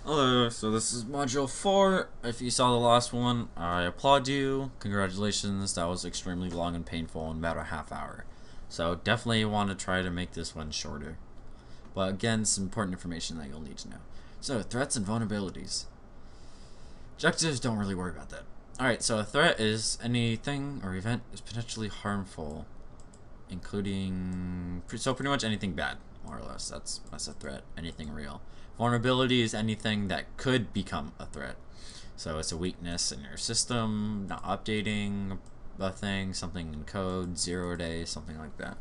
Hello, so this is Module 4. If you saw the last one, I applaud you. Congratulations, that was extremely long and painful in about a half hour. So definitely want to try to make this one shorter. But again, some important information that you'll need to know. So, threats and vulnerabilities. Objectives, don't really worry about that. Alright, so a threat is anything or event is potentially harmful, including, so pretty much anything bad, more or less. That's a threat, anything real. Vulnerability is anything that could become a threat. So it's a weakness in your system, not updating a thing, something in code, 0 days, something like that.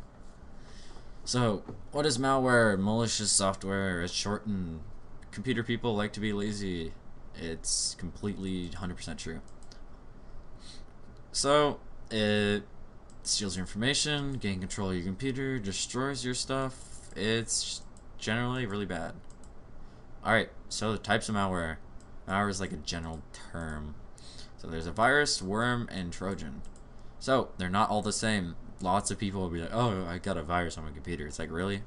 So, what is malware? Malicious software. It's short, and computer people like to be lazy. It's completely 100% true. So, it steals your information, gain control of your computer, destroys your stuff. It's generally really bad. Alright, so the types of malware. Malware is like a general term. So there's a virus, worm, and Trojan. So they're not all the same. Lots of people will be like, oh, I got a virus on my computer. It's like, really?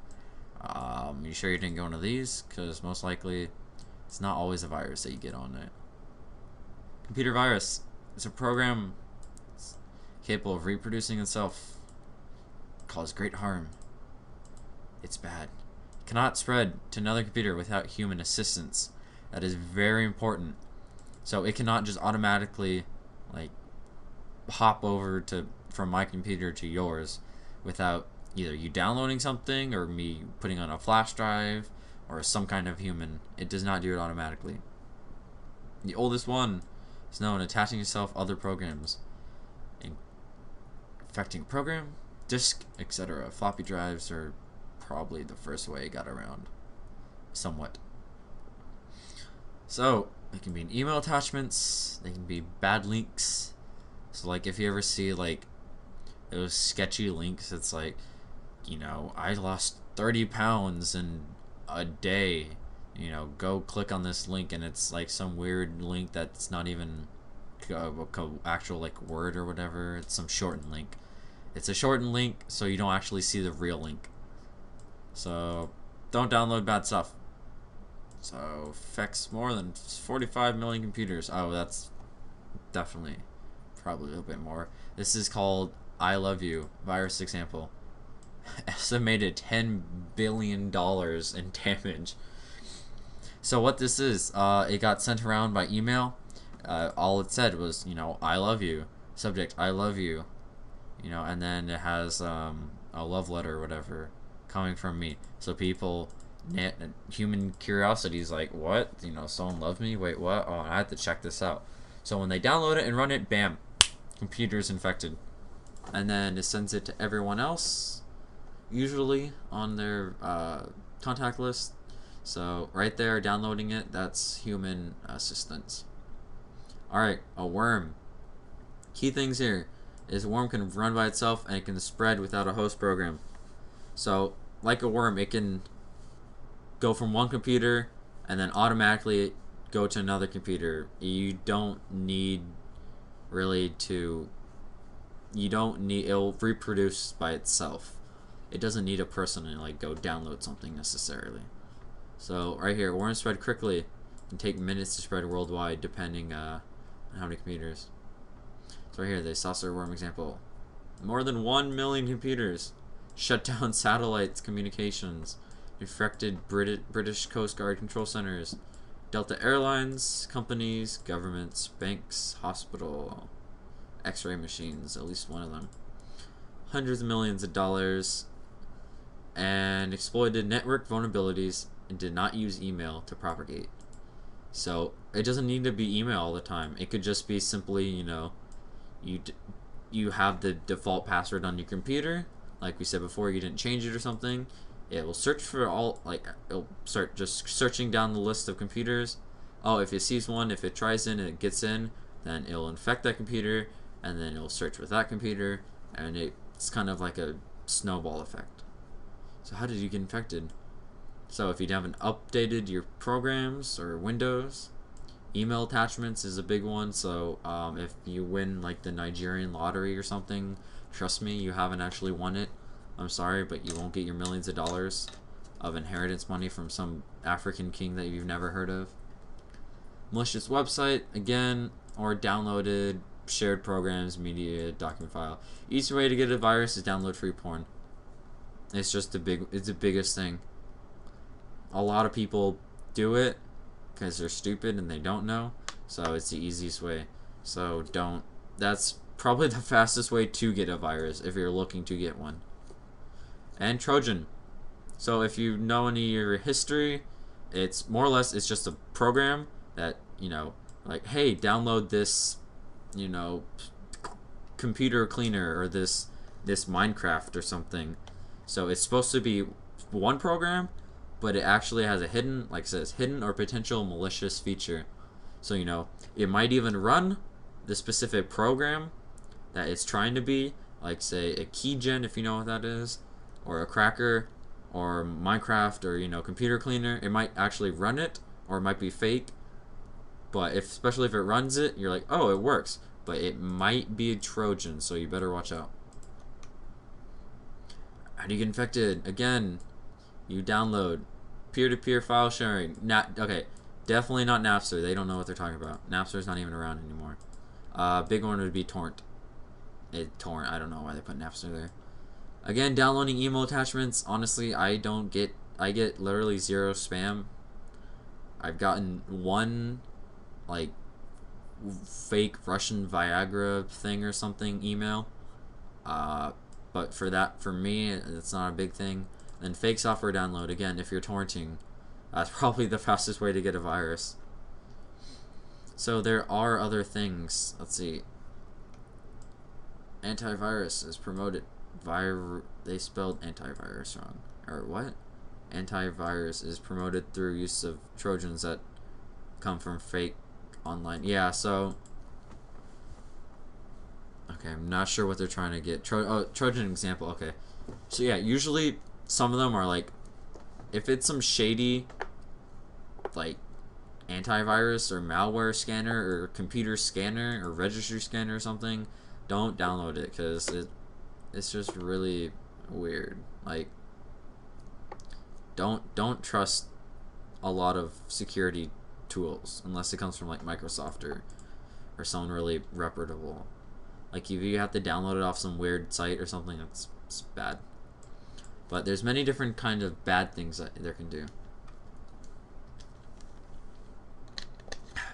You sure you didn't go into these? Because most likely it's not always a virus that you get on it. Computer virus. It's a program capable of reproducing itself. Cause great harm. It's bad. Cannot spread to another computer without human assistance. That is very important. So it cannot just automatically like hop over to from my computer to yours without either you downloading something or me putting on a flash drive or some kind of human. It does not do it automatically. The oldest one is known attaching itself other programs, infecting a program, disk, etc. Floppy drives are probably the first way it got around, somewhat. So it can be in email attachments, they can be bad links. So like if you ever see like those sketchy links, it's like, I lost 30 pounds in a day, go click on this link, and it's like some weird link that's not even actual like word or whatever. It's some shortened link. It's a shortened link, so you don't actually see the real link. So don't download bad stuff. So affects more than 45 million computers. Oh, that's definitely probably a little bit more. This is called I Love You virus example. Estimated $10 billion in damage. So what this is, it got sent around by email. All it said was, I love you. Subject, I love you. And then it has a love letter or whatever coming from me. So people, human curiosity is like, what? Someone loved me? Wait, what? Oh, I have to check this out. So when they download it and run it, bam, computer's infected. And then it sends it to everyone else, usually on their contact list. So right there, downloading it, that's human assistance. Alright, a worm. Key things here is a worm can run by itself and it can spread without a host program. So like a worm, it can go from one computer and then automatically go to another computer. You don't need really to, it'll reproduce by itself. It doesn't need a person to like go download something necessarily. So right here, worms spread quickly and take minutes to spread worldwide depending on how many computers. So right here, the saucer worm example. More than 1 million computers. Shut down satellites communications. Infected British Coast Guard control centers. Delta Airlines, companies, governments, banks, hospital, X-ray machines, at least one of them. Hundreds of millions of dollars. And exploited network vulnerabilities and did not use email to propagate. So it doesn't need to be email all the time. It could just be simply, you have the default password on your computer. Like we said before, you didn't change it or something. It will search for all, it'll start just searching down the list of computers. Oh, if it sees one, if it tries in and it gets in, then it'll infect that computer, and then it'll search with that computer, and it's kind of like a snowball effect. So how did you get infected? So if you haven't updated your programs or Windows, email attachments is a big one. So if you win like the Nigerian lottery or something, trust me, you haven't actually won it. I'm sorry, but you won't get your millions of dollars of inheritance money from some African king that you've never heard of. malicious website, again, or downloaded shared programs, media, document file. Easy way to get a virus is download free porn. It's just it's the biggest thing. A lot of people do it because they're stupid and they don't know, so it's the easiest way. So that's probably the fastest way to get a virus if you're looking to get one. And Trojan. So if you know any of your history, it's more or less, it's just a program that, like, hey, download this, computer cleaner, or this Minecraft or something. So it's supposed to be one program, but it actually has a hidden, like it says, hidden or potential malicious feature. So, it might even run the specific program that it's trying to be, like, say, a keygen, if you know what that is, or a cracker, or Minecraft, or, computer cleaner. It might actually run it, or it might be fake. But especially if it runs it, you're like, oh, it works. But it might be a Trojan, so you better watch out. How do you get infected? Again, you download peer-to-peer file sharing. Okay, definitely not Napster. They don't know what they're talking about. Napster's not even around anymore. Big one would be Torrent. Torrent, I don't know why they put Napster there. Again, downloading email attachments. Honestly, I get literally 0 spam. I've gotten one, like, fake Russian Viagra thing or something email. But for me, it's not a big thing. Then fake software download. Again, if you're torrenting, that's probably the fastest way to get a virus. So there are other things. Let's see. Antivirus is promoted. They spelled antivirus wrong. Or what? Antivirus is promoted through use of Trojans that come from fake online. Yeah, so... Okay, I'm not sure what they're trying to get. Trojan example, okay. So yeah, usually some of them are like... If it's some shady, like, antivirus or malware scanner or computer scanner or registry scanner or something, don't download it, because it's just really weird. Like, don't trust a lot of security tools unless it comes from like Microsoft or someone really reputable. Like, if you have to download it off some weird site or something, it's bad. But there's many different kind of bad things that there can do.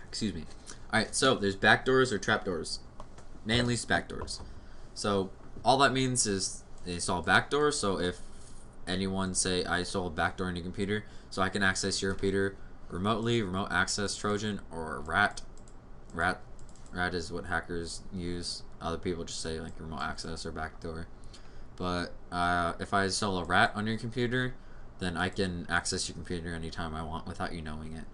Excuse me. Alright, so there's backdoors or trapdoors. Mainly it's backdoors. So all that means is they install backdoors. So if anyone say I install a backdoor in your computer, so I can access your computer remotely, remote access Trojan or rat. Rat is what hackers use. Other people just say like remote access or backdoor. But if I install a rat on your computer, then I can access your computer anytime I want without you knowing it.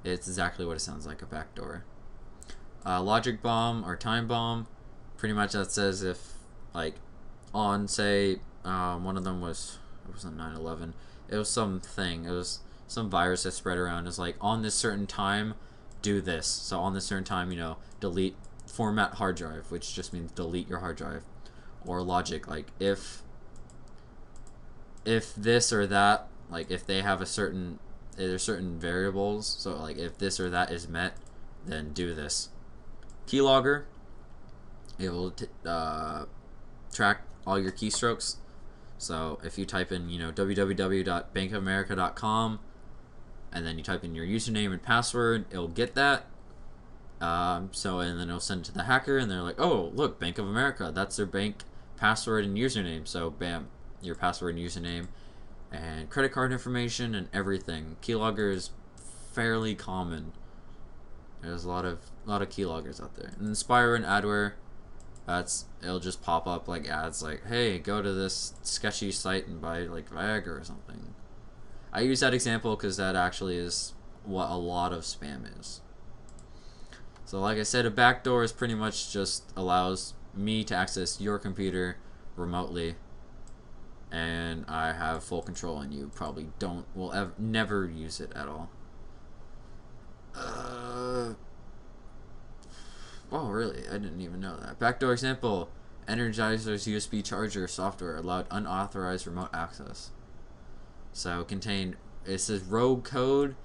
It's exactly what it sounds like, a backdoor. Logic bomb or time bomb, pretty much that says if, like, on, say, one of them was, it wasn't 9/11, it was something, it was some virus that spread around. It's like, on this certain time, do this. So on this certain time, delete, format hard drive, which just means delete your hard drive. Or logic, like, if this or that, like, if they have there's certain variables, so like if this or that is met, then do this. Keylogger, it will track all your keystrokes. So if you type in www.bankofamerica.com and then you type in your username and password, it'll get that. And then it'll send it to the hacker, and they're like, oh, look, Bank of America, that's their bank password and username. So bam, your password and username and credit card information and everything. Keylogger is fairly common. There's a lot of keyloggers out there. And then spyware and adware, it'll just pop up like ads like, hey, go to this sketchy site and buy like Viagra or something. I use that example because that actually is what a lot of spam is. So like I said, a backdoor is pretty much just allows me to access your computer remotely, and I have full control, and you probably will never use it at all. Oh, really? I didn't even know that. Backdoor example: Energizer's USB charger software allowed unauthorized remote access. So it says rogue code,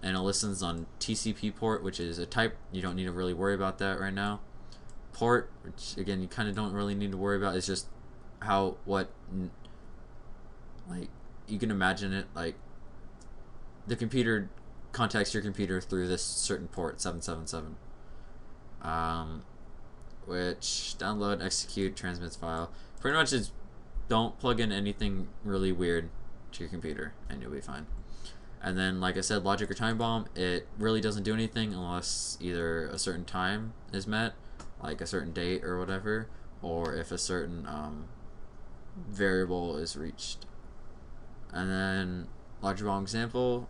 and it listens on TCP port, which is a type. You don't need to really worry about that right now. Port, which again you kind of don't really need to worry about, is just like you can imagine it like the computer contacts your computer through this certain port 777, which download, execute, transmits file. Pretty much is don't plug in anything really weird to your computer and you'll be fine. And then, like I said, logic or time bomb, it really doesn't do anything unless either a certain time is met, like a certain date or whatever, or if a certain variable is reached. And then logic bomb example,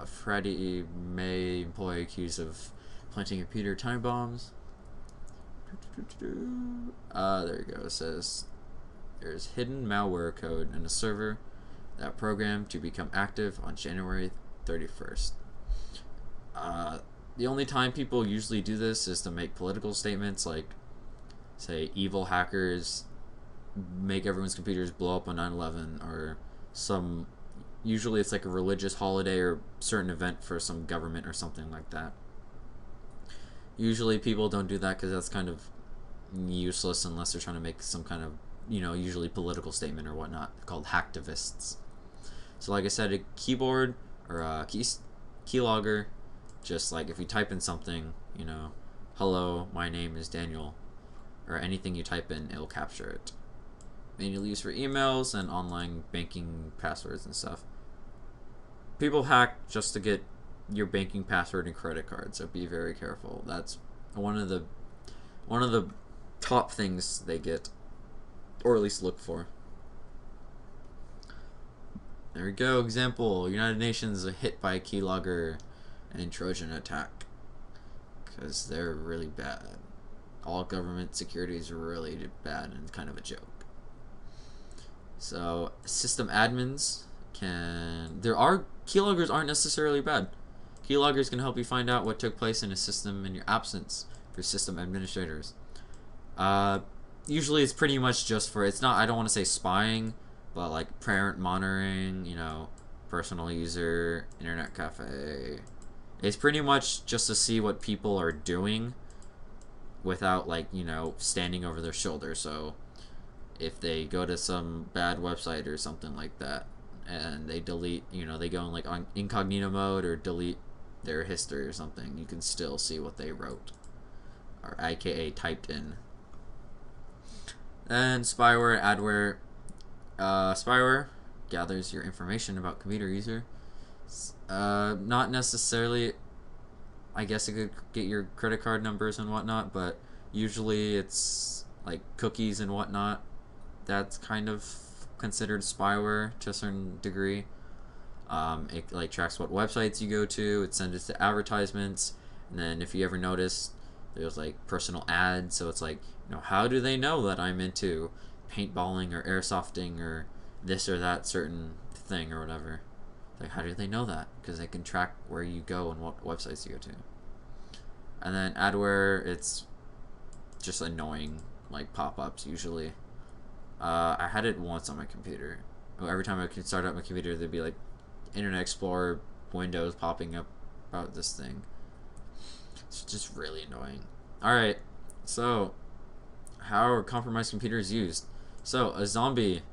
Freddie May employee accused of planting computer time bombs. There you go. It says there's hidden malware code in a server that programmed to become active on January 31st. The only time people usually do this is to make political statements, like say evil hackers make everyone's computers blow up on 9/11, or some, usually it's like a religious holiday or certain event for some government or something like that. Usually people don't do that because that's kind of useless unless they're trying to make some kind of, usually political statement or whatnot, called hacktivists. So like I said, a keyboard or a keylogger, just like if you type in something, hello, my name is Daniel, or anything you type in, it'll capture it. Mainly used for emails and online banking passwords and stuff. People hack just to get your banking password and credit card, so be very careful. That's one of the top things they get, or at least look for. There we go. Example: United Nations hit by a keylogger and Trojan attack, because they're really bad. All government security is really bad and kind of a joke. So system admins keyloggers aren't necessarily bad. Keyloggers can help you find out what took place in a system in your absence for system administrators. Usually it's pretty much just for, it's not, I don't want to say spying, but like parent monitoring, personal user, internet cafe. It's pretty much just to see what people are doing without standing over their shoulder. So if they go to some bad website or something like that and they delete, they go in on incognito mode or delete their history or something, you can still see what they wrote, or aka typed in. And spyware, adware. Spyware gathers your information about computer user. Not necessarily, I guess it could get your credit card numbers and whatnot, but usually it's like cookies and whatnot. That's kind of considered spyware to a certain degree. It tracks what websites you go to. It sends it to advertisements, and then if you ever notice, there's personal ads. So it's how do they know that I'm into paintballing or airsofting or this or that certain thing or whatever? How do they know that? Because they can track where you go and what websites you go to. And then adware, it's just annoying pop-ups usually. I had it once on my computer. Every time I could start up my computer, there'd be Internet Explorer windows popping up about this thing. It's just really annoying. Alright, so how are compromised computers used? So a zombie,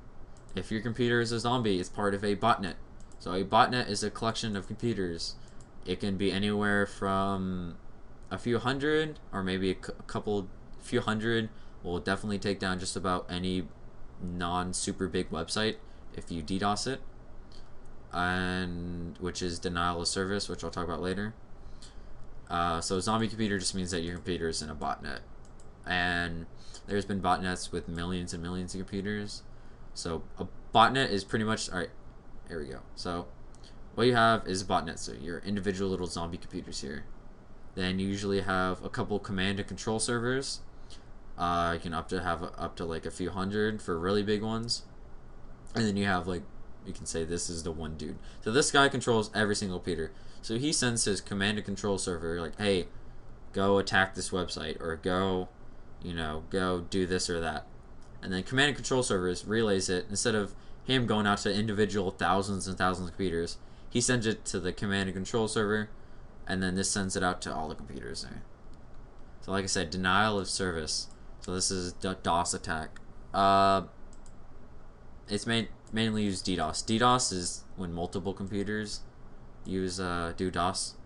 if your computer is a zombie, it's part of a botnet. So a botnet is a collection of computers. It can be anywhere from a few hundred, or maybe a few hundred. Will definitely take down just about any non-super big website if you DDoS it, and which is denial of service, which I'll talk about later. So zombie computer just means that your computer is in a botnet, and there's been botnets with millions and millions of computers. So a botnet is pretty much, alright, here we go. So what you have is a botnet, so your individual little zombie computers here. Then you usually have a couple command and control servers. You can have up to a few hundred for really big ones, and then you have you can say this is the one dude. So this guy controls every single computer. So he sends his command and control server hey, go attack this website, or go do this or that. And then command and control servers relays it. Instead of him going out to individual thousands and thousands of computers, he sends it to the command and control server, and then this sends it out to all the computers there. So like I said, denial of service. So this is DOS attack. It's mainly used DDoS. DDoS is when multiple computers do DOS.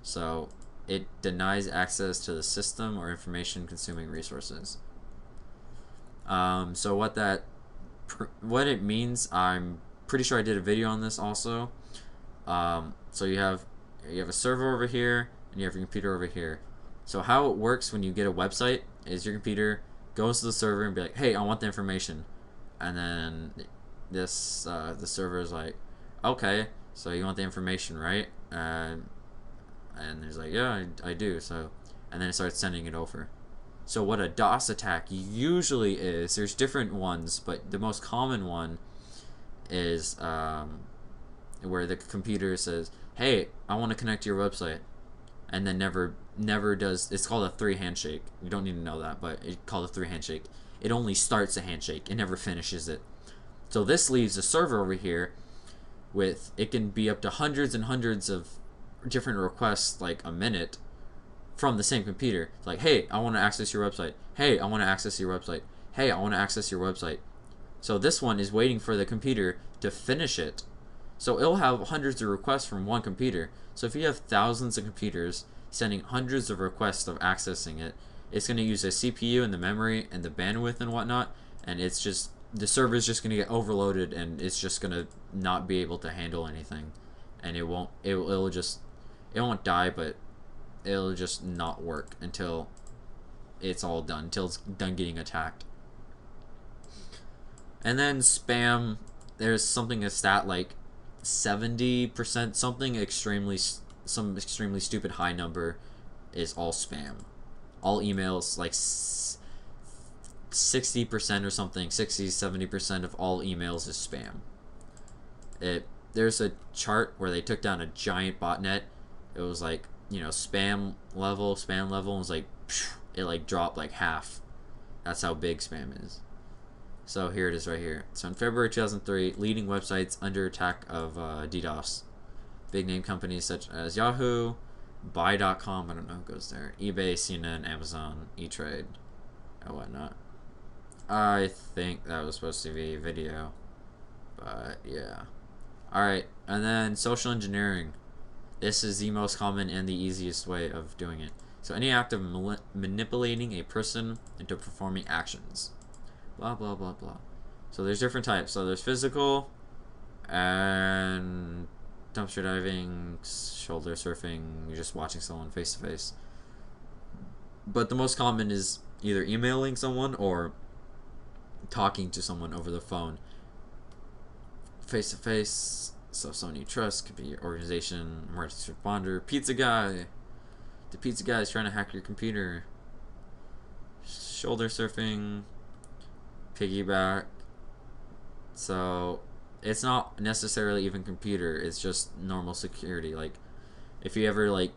So it denies access to the system or information consuming resources. So what it means, I'm pretty sure I did a video on this also. So you have a server over here and you have your computer over here. So how it works when you get a website is your computer goes to the server and be like, hey, I want the information, and then the server is like, okay, so you want the information, right? And there's like, yeah, I do. So, and then it starts sending it over. So what a DOS attack usually is, there's different ones, but the most common one is where the computer says, hey, I want to connect to your website, and then never does. It's called a 3 handshake. You don't need to know that, but it's called a 3 handshake. It only starts a handshake. It never finishes it. So this leaves a server over here with, it can be up to hundreds and hundreds of different requests like a minute from the same computer. It's like, hey, I want to access your website. Hey, I want to access your website. Hey, I want to access your website. So this one is waiting for the computer to finish it. So it'll have hundreds of requests from one computer. So if you have thousands of computers sending hundreds of requests of accessing it, it's going to use the CPU and the memory and the bandwidth and whatnot, and it's just, the server is just going to get overloaded, and it's just going to not be able to handle anything, and it won't die, but it'll just not work until it's all done, until it's done getting attacked. And then spam, there's something, a stat like 70%, some extremely stupid high number is all spam. All emails, like 60% or something, 60-70% of all emails is spam. There's a chart where they took down a giant botnet. It was like, spam level, and it was like, it like dropped like half. That's how big spam is. So here it is right here. So in February 2003, leading websites under attack of DDoS. Big name companies such as Yahoo, Buy.com, I don't know who goes there, eBay, CNN, Amazon, E-Trade, and whatnot. I think that was supposed to be a video, but yeah. Alright, and then social engineering. This is the most common and the easiest way of doing it. So any act of manipulating a person into performing actions. Blah, blah, blah, blah. So there's different types. So there's physical, and dumpster diving, shoulder surfing, you're just watching someone face to face. But the most common is either emailing someone or talking to someone over the phone. Face to face, so someone you trust, could be your organization, emergency responder, pizza guy. The pizza guy is trying to hack your computer. Shoulder surfing, piggyback. So it's not necessarily even computer, it's just normal security. Like if you ever like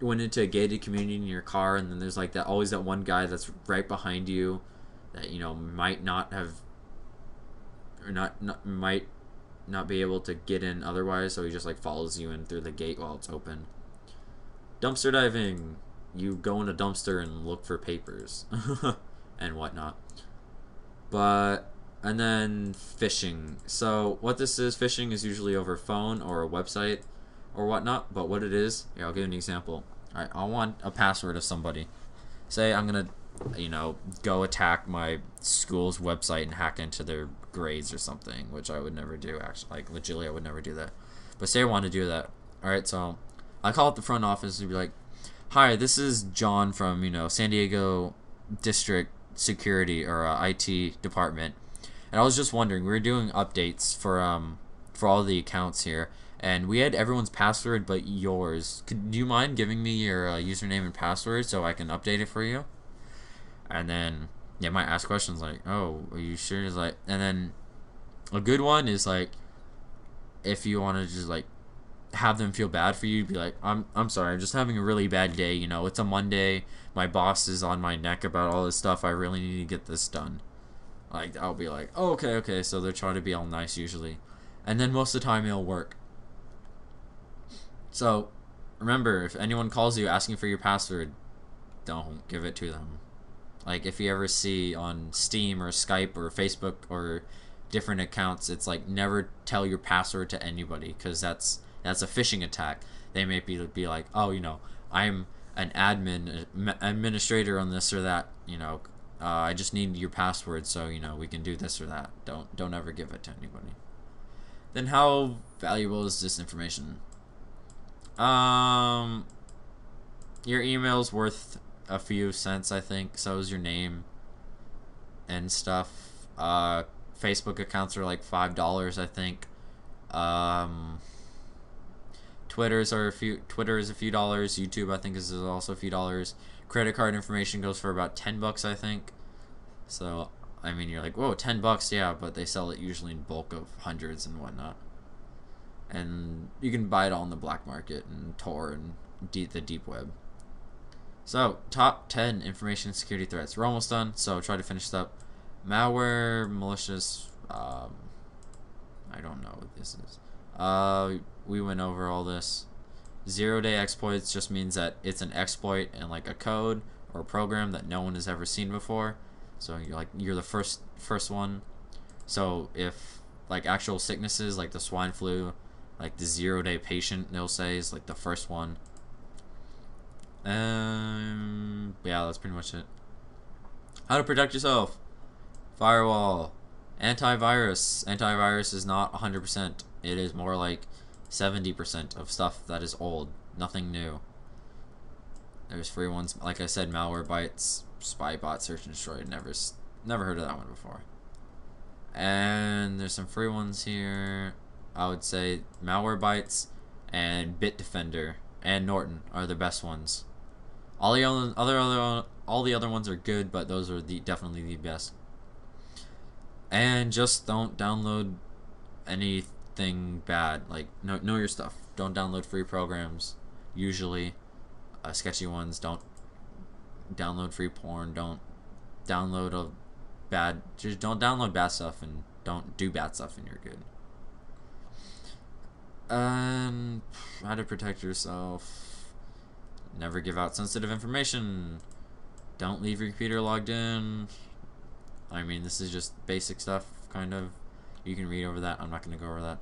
went into a gated community in your car, and then there's like that, always that one guy that's right behind you that might not have, or might not be able to get in otherwise, so he just like follows you in through the gate while it's open. Dumpster diving, you go in a dumpster and look for papers and whatnot. And then phishing. So what this is, phishing is usually over phone or a website or whatnot, but what it is, here, I'll give you an example. Alright, I want a password of somebody. Say I'm gonna, go attack my school's website and hack into their grades or something, which I would never do, actually. Like, legitimately, I would never do that. But say I want to do that. Alright, so I call up the front office and be like, hi, this is John from, San Diego District Security or IT Department. And I was just wondering, we were doing updates for all the accounts here, and we had everyone's password but yours. Do you mind giving me your username and password so I can update it for you? And then they might ask questions like, oh, are you sure? It's like, and then a good one is like, if you want to just like have them feel bad for you, be like, I'm sorry, I'm just having a really bad day, it's a Monday, my boss is on my neck about all this stuff, I really need to get this done. Like, I'll be like, oh, okay, so they're trying to be all nice usually, and then most of the time it'll work. So remember, if anyone calls you asking for your password, don't give it to them. Like if you ever see on Steam or Skype or Facebook or different accounts, it's like never tell your password to anybody, because that's a phishing attack. They may be like, oh, I'm an administrator on this or that, I just need your password so we can do this or that. Don't ever give it to anybody. Then how valuable is this information? Your email's worth a few cents, I think. So is your name and stuff. Facebook accounts are like $5, I think. Twitter is a few dollars. YouTube, I think, is also a few dollars. Credit card information goes for about $10, I think. So I mean, you're like, whoa, $10, yeah, but they sell it usually in bulk of hundreds and whatnot. And you can buy it all in the black market and Tor and the deep web. So, top 10 information security threats. We're almost done, so try to finish this up. Malware, malicious, I don't know what this is. We went over all this. Zero-day exploits just means that it's an exploit in like a code or a program that no one has ever seen before. So you're the first one. So if like actual sicknesses like the swine flu, like the 0-day patient, they'll say, is like the first one. Yeah, that's pretty much it. How to protect yourself. Firewall. Antivirus. Antivirus is not 100%. It is more like 70% of stuff that is old. Nothing new. There's free ones. Like I said, Malwarebytes, Spybot, Search and Destroy. Never heard of that one before. And there's some free ones here. I would say Malwarebytes and Bitdefender and Norton are the best ones. All the other ones are good, but those are definitely the best. And just don't download anything bad. Like know your stuff. Don't download free programs. Usually, sketchy ones. Don't download free porn. Don't download just don't download bad stuff, and don't do bad stuff, and you're good. How to protect yourself. Never give out sensitive information. Don't leave your computer logged in. I mean, this is just basic stuff, kind of. You can read over that. I'm not going to go over that.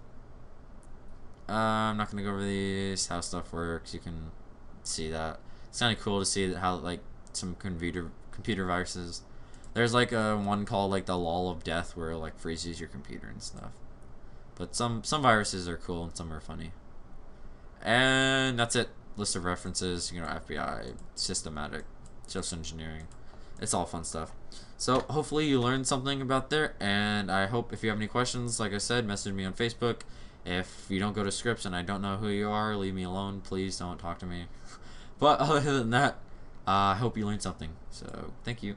I'm not going to go over these, how stuff works. You can see that. It's kind of cool to see how, like, some computer viruses. There's, like, one called, like, the lull of death, where it, like, freezes your computer and stuff. But some viruses are cool and some are funny. And that's it. List of references, FBI, systematic, social engineering. It's all fun stuff. So hopefully you learned something about there, and I hope if you have any questions, like I said, message me on Facebook. If you don't go to scripts and I don't know who you are, leave me alone. Please don't talk to me. But other than that, I hope you learned something. So thank you.